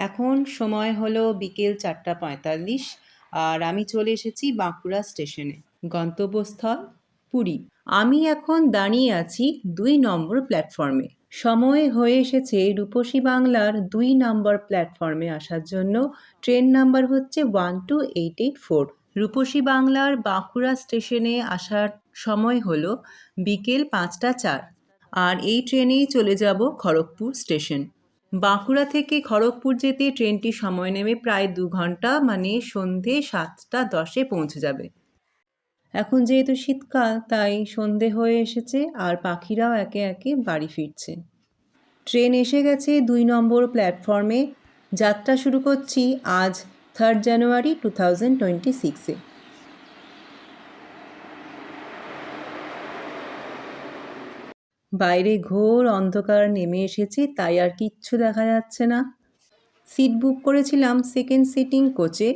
এখন সময় হলো বিকেল ৪:৪৫ আর আমি চলে এসেছি বাঁকুড়া স্টেশনে। গন্তব্যস্থল পুরী। আমি এখন দাঁড়িয়ে আছি ২ নম্বর প্ল্যাটফর্মে। সময় হয়ে এসেছে রূপসী বাংলার ২ নম্বর প্ল্যাটফর্মে আসার জন্য। ট্রেন নাম্বার হচ্ছে 12884। রূপসী বাংলার বাঁকুড়া স্টেশনে আসার সময় হলো বিকেল ৫:০৪ আর এই ট্রেনেই চলে যাব খড়গপুর স্টেশন। বাঁকুড়া থেকে খড়গপুর যেতে ট্রেনটি সময় নেবে প্রায় ২ ঘন্টা, মানে সন্ধে ৭:১০ পৌঁছে যাবে। এখন যেহেতু শীতকাল তাই সন্ধে হয়ে এসেছে আর পাখিরাও একে একে বাড়ি ফিরছে। ট্রেন এসে গেছে ২ নম্বর প্ল্যাটফর্মে। যাত্রা শুরু করছি আজ 3 জানুয়ারি 2026-এ। বাইরে ঘোর অন্ধকার নেমে এসেছে, তাই আর কিচ্ছু দেখা যাচ্ছে না। সিট বুক করেছিলাম সেকেন্ড সিটিং কোচে।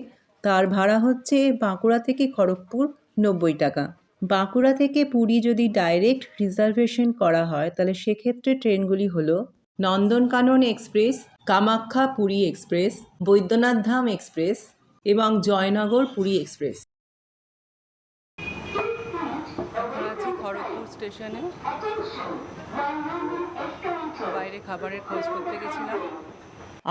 তার ভাড়া হচ্ছে বাঁকুড়া থেকে খড়গপুর ৯০ টাকা। বাঁকুড়া থেকে পুরী যদি ডাইরেক্ট রিজার্ভেশন করা হয় তাহলে সেক্ষেত্রে ট্রেনগুলি হলো নন্দনকানন এক্সপ্রেস, কামাখ্যা পুরী এক্সপ্রেস, বৈদ্যনাথ ধাম এক্সপ্রেস এবং জয়নগর পুরী এক্সপ্রেস। এখন আছি খড়গপুর স্টেশনে। বাইরে খাবারের খোঁজ করতে গেছিলাম।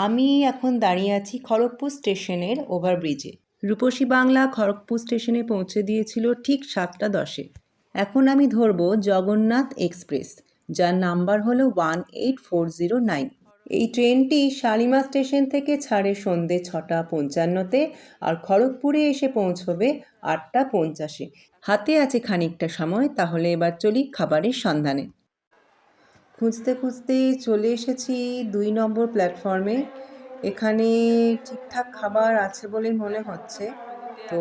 আমি এখন দাঁড়িয়ে আছি খড়গপুর স্টেশনের ওভারব্রিজে। রূপসী বাংলা খড়গপুর স্টেশনে পৌঁছে দিয়েছিল ঠিক 7:10-এ। এখন আমি ধরব জগন্নাথ এক্সপ্রেস, যার নাম্বার হলো 18409। এই ট্রেনটি শালিমার স্টেশন থেকে ছাড়ে সন্ধে 6:55-তে আর খড়গপুরে এসে পৌঁছবে 8:50-এ। হাতে আছে খানিকটা সময়, তাহলে এবার চলি খাবারের সন্ধানে। খুঁজতে খুঁজতে চলে এসেছি ২ নম্বর প্ল্যাটফর্মে। এখানে ঠিকঠাক খাবার আছে বলেই মনে হচ্ছে। তো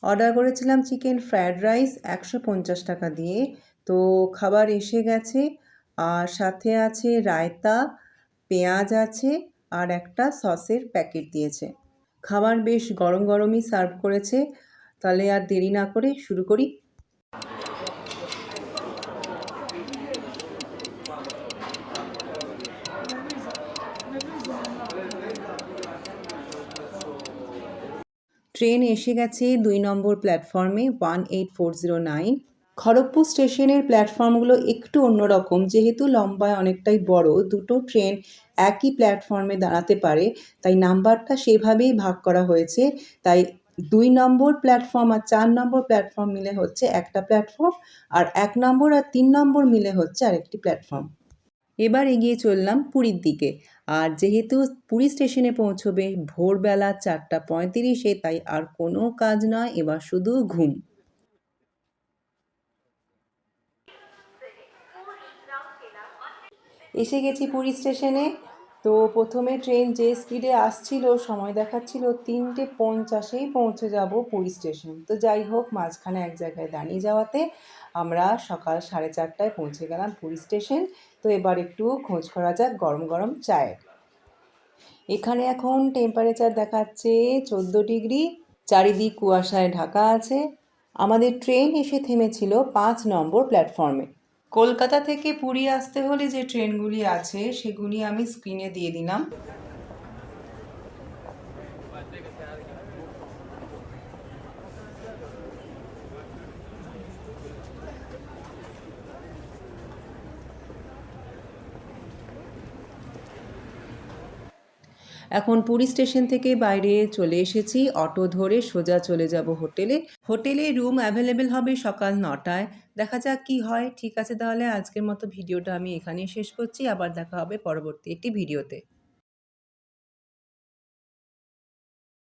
অর্ডার করেছিলাম চিকেন ফ্রায়েড রাইস ১৫০ টাকা দিয়ে। তো খাবার এসে গেছে আর সাথে আছে রায়তা, পেঁয়াজ আছে আর একটা সসের প্যাকেট দিয়েছে। খাবার বেশ গরম গরমই সার্ভ করেছে। তাহলে আর দেরি না করে শুরু করি। ট্রেন এসে গেছে ২ নম্বর প্ল্যাটফর্মে 18409। খড়গপুর স্টেশনের প্ল্যাটফর্মগুলো একটু অন্যরকম, যেহেতু লম্বায় অনেকটাই বড়, দুটো ট্রেন একই প্ল্যাটফর্মে দাঁড়াতে পারে, তাই নাম্বারটা সেভাবেই ভাগ করা হয়েছে। তাই ২ নম্বর প্ল্যাটফর্ম আর ৪ নম্বর প্ল্যাটফর্ম মিলে হচ্ছে একটা প্ল্যাটফর্ম, আর ১ নম্বর আর ৩ নম্বর মিলে হচ্ছে আরেকটি প্ল্যাটফর্ম। এবার এগিয়ে চললাম পুরীর দিকে। আর যেহেতু পুরী স্টেশনে পৌঁছবে ভোরবেলা 4:35-এ, তাই আর কোনো কাজ নয়, এবার শুধু ঘুম। এসে গেছি পুরী স্টেশনে। তো প্রথমে ট্রেন যে স্পিডে আসছিল সময় দেখাচ্ছিল 3:50-এই পৌঁছে যাব পুরী স্টেশন। তো যাই হোক, মাঝখানে এক জায়গায় দাঁড়িয়ে যাওয়াতে আমরা সকাল 4:30টায় পৌঁছে গেলাম পুরী স্টেশন। তো এবার একটু খোঁজ করা যাক গরম গরম চায়ের। এখানে এখন টেম্পারেচার দেখাচ্ছে 14 ডিগ্রি, চারিদিক কুয়াশায় ঢাকা আছে। আমাদের ট্রেন এসে থেমেছিল 5 নম্বর প্ল্যাটফর্মে। কলকাতা থেকে পুরী আসতে হলে যে ট্রেনগুলি আছে সেগুলি আমি স্ক্রিনে দিয়ে দিলাম। এখন পুরী স্টেশন থেকে বাইরে চলে এসেছি। অটো ধরে সোজা চলে যাব হোটেলে। হোটেলে রুম অ্যাভেলেবেল হবে সকাল 9টায়। দেখা যাক কি হয়। ঠিক আছে, তাহলে আজকের মতো ভিডিওটা আমি এখানেই শেষ করছি। আবার দেখা হবে পরবর্তী একটি ভিডিওতে।